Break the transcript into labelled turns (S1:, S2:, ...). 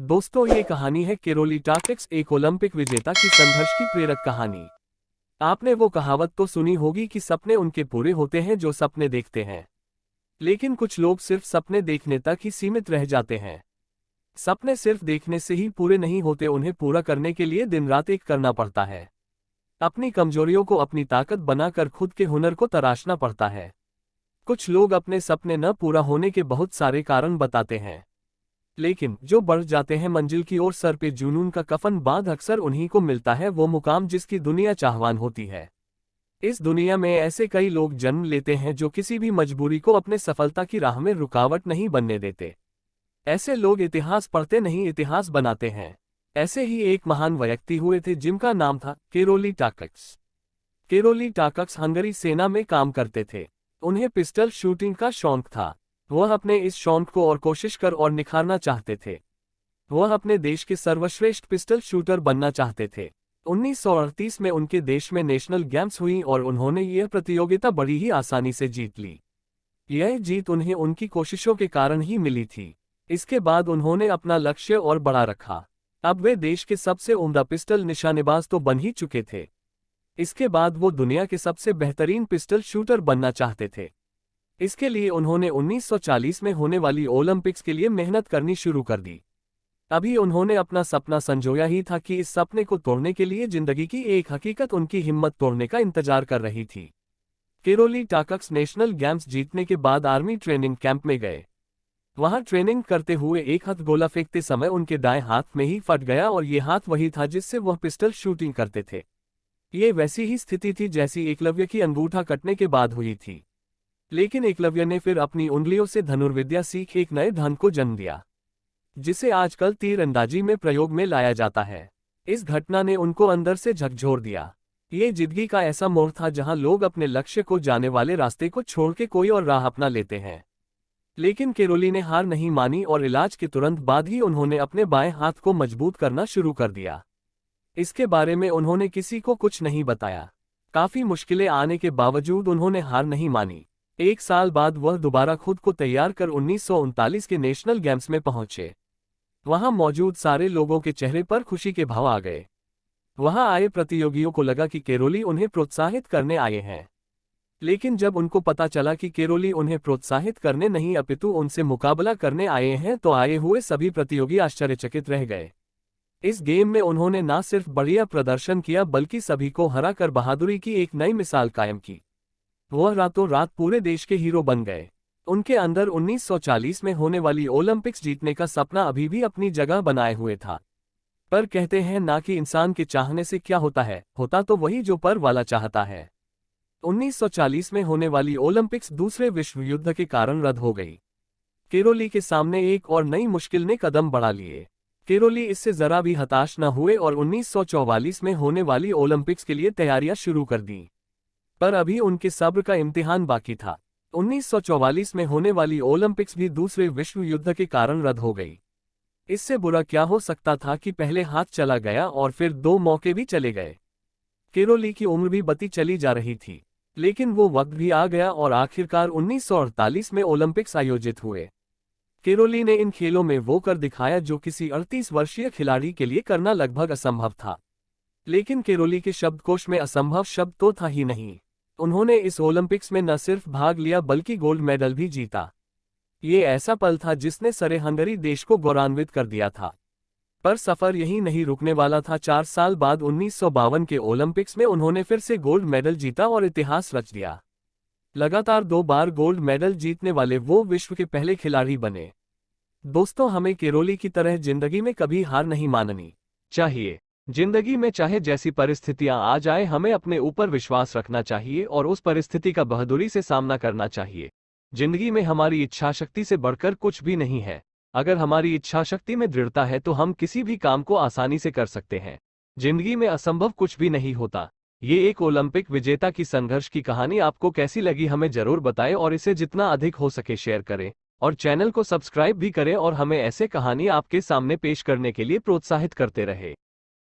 S1: दोस्तों, ये कहानी है केरोली टाकटिक्स, एक ओलंपिक विजेता की संघर्ष की प्रेरक कहानी। आपने वो कहावत तो सुनी होगी कि सपने उनके पूरे होते हैं जो सपने देखते हैं। लेकिन कुछ लोग सिर्फ सपने देखने तक ही सीमित रह जाते हैं। सपने सिर्फ देखने से ही पूरे नहीं होते, उन्हें पूरा करने के लिए दिन रात एक करना पड़ता है। अपनी कमजोरियों को अपनी ताकत बनाकर खुद के हुनर को तराशना पड़ता है। कुछ लोग अपने सपने न पूरा होने के बहुत सारे कारण बताते हैं, लेकिन जो बढ़ जाते हैं मंजिल की ओर, सर पे जुनून का कफन बांध अक्सर उन्हीं को मिलता है वो मुकाम जिसकी दुनिया चाहवान होती है। इस दुनिया में ऐसे कई लोग जन्म लेते हैं जो किसी भी मजबूरी को अपने सफलता की राह में रुकावट नहीं बनने देते। ऐसे लोग इतिहास पढ़ते नहीं, इतिहास बनाते हैं। ऐसे ही एक महान व्यक्ति हुए थे जिनका नाम था केरोली टाकटिक्स। केरोली टाकटिक्स हंगरी सेना में काम करते थे। उन्हें पिस्टल शूटिंग का शौक था। वह अपने इस शौक को और कोशिश कर और निखारना चाहते थे। वह अपने देश के सर्वश्रेष्ठ पिस्टल शूटर बनना चाहते थे। 1938 में उनके देश में नेशनल गेम्स हुई और उन्होंने यह प्रतियोगिता बड़ी ही आसानी से जीत ली। यह जीत उन्हें उनकी कोशिशों के कारण ही मिली थी। इसके बाद उन्होंने अपना लक्ष्य और बड़ा रखा। अब वे देश के सबसे उम्दा पिस्टल निशानेबाज तो बन ही चुके थे। इसके बाद वो दुनिया के सबसे बेहतरीन पिस्टल शूटर बनना चाहते थे। इसके लिए उन्होंने 1940 में होने वाली ओलंपिक्स के लिए मेहनत करनी शुरू कर दी। अभी उन्होंने अपना सपना संजोया ही था कि इस सपने को तोड़ने के लिए जिंदगी की एक हकीकत उनकी हिम्मत तोड़ने का इंतजार कर रही थी। केरोली टाकटिक्स नेशनल गेम्स जीतने के बाद आर्मी ट्रेनिंग कैंप में गए। वहां ट्रेनिंग करते हुए एक हाथ गोला फेंकते समय उनके दाएं हाथ में ही फट गया और ये हाथ वही था जिससे वह पिस्टल शूटिंग करते थे। ये वैसी ही स्थिति थी जैसी एकलव्य की अंगूठा कटने के बाद हुई थी। लेकिन एकलव्य ने फिर अपनी उंगलियों से धनुर्विद्या सीख एक नए ढंग को जन्म दिया, जिसे आजकल तीरंदाजी में प्रयोग में लाया जाता है। इस घटना ने उनको अंदर से झकझोर दिया। ये जिंदगी का ऐसा मोड़ था जहां लोग अपने लक्ष्य को जाने वाले रास्ते को छोड़ के कोई और राह अपना लेते हैं। लेकिन केरोली ने हार नहीं मानी और इलाज के तुरंत बाद ही उन्होंने अपने बाएं हाथ को मजबूत करना शुरू कर दिया। इसके बारे में उन्होंने किसी को कुछ नहीं बताया। काफी मुश्किलें आने के बावजूद उन्होंने हार नहीं मानी। एक साल बाद वह दोबारा खुद को तैयार कर 1939 के नेशनल गेम्स में पहुंचे। वहां मौजूद सारे लोगों के चेहरे पर खुशी के भाव आ गए। वहां आए प्रतियोगियों को लगा कि केरोली उन्हें प्रोत्साहित करने आए हैं। लेकिन जब उनको पता चला कि केरोली उन्हें प्रोत्साहित करने नहीं अपितु उनसे मुकाबला करने आए हैं, तो आए हुए सभी प्रतियोगी आश्चर्यचकित रह गए। इस गेम में उन्होंने न सिर्फ बढ़िया प्रदर्शन किया बल्कि सभी को हराकर बहादुरी की एक नई मिसाल कायम की। वह रातों रात पूरे देश के हीरो बन गए। उनके अंदर 1940 में होने वाली ओलंपिक्स जीतने का सपना अभी भी अपनी जगह बनाए हुए था। पर कहते हैं ना कि इंसान के चाहने से क्या होता है, होता तो वही जो पर वाला चाहता है। 1940 में होने वाली ओलंपिक्स दूसरे विश्व युद्ध के कारण रद्द हो गई। केरोली के सामने एक और नई मुश्किल ने कदम बढ़ा लिए। केरोली इससे जरा भी हताश न हुए और 1944 में होने वाली ओलंपिक्स के लिए तैयारियां शुरू कर दी। पर अभी उनके सब्र का इम्तिहान बाकी था। 1944 में होने वाली ओलंपिक्स भी दूसरे विश्व युद्ध के कारण रद्द हो गई। इससे बुरा क्या हो सकता था कि पहले हाथ चला गया और फिर 2 मौके भी चले गए। केरोली की उम्र भी बढ़ती चली जा रही थी, लेकिन वो वक्त भी आ गया और आखिरकार 1948 में ओलंपिक्स आयोजित हुए। केरोली ने इन खेलों में वो कर दिखाया जो किसी 38 वर्षीय खिलाड़ी के लिए करना लगभग असंभव था। लेकिन केरोली के शब्दकोश में असंभव शब्द तो था ही नहीं। उन्होंने इस ओलंपिक्स में न सिर्फ भाग लिया बल्कि गोल्ड मेडल भी जीता। ये ऐसा पल था जिसने सारे हंगरी देश को गौरवान्वित कर दिया था। पर सफर यहीं नहीं रुकने वाला था। 4 साल बाद 1952 के ओलंपिक्स में उन्होंने फिर से गोल्ड मेडल जीता और इतिहास रच दिया। लगातार 2 बार गोल्ड मेडल जीतने वाले वो विश्व के पहले खिलाड़ी बने। दोस्तों, हमें केरोली की तरह जिंदगी में कभी हार नहीं माननी चाहिए। जिंदगी में चाहे जैसी परिस्थितियां आ जाए, हमें अपने ऊपर विश्वास रखना चाहिए और उस परिस्थिति का बहादुरी से सामना करना चाहिए। जिंदगी में हमारी इच्छा शक्ति से बढ़कर कुछ भी नहीं है। अगर हमारी इच्छा शक्ति में दृढ़ता है तो हम किसी भी काम को आसानी से कर सकते हैं। जिंदगी में असंभव कुछ भी नहीं होता। ये एक ओलंपिक विजेता की संघर्ष की कहानी आपको कैसी लगी हमें जरूर बताएं और इसे जितना अधिक हो सके शेयर करें और चैनल को सब्सक्राइब भी करें और हमें ऐसे कहानी आपके सामने पेश करने के लिए प्रोत्साहित करते रहे।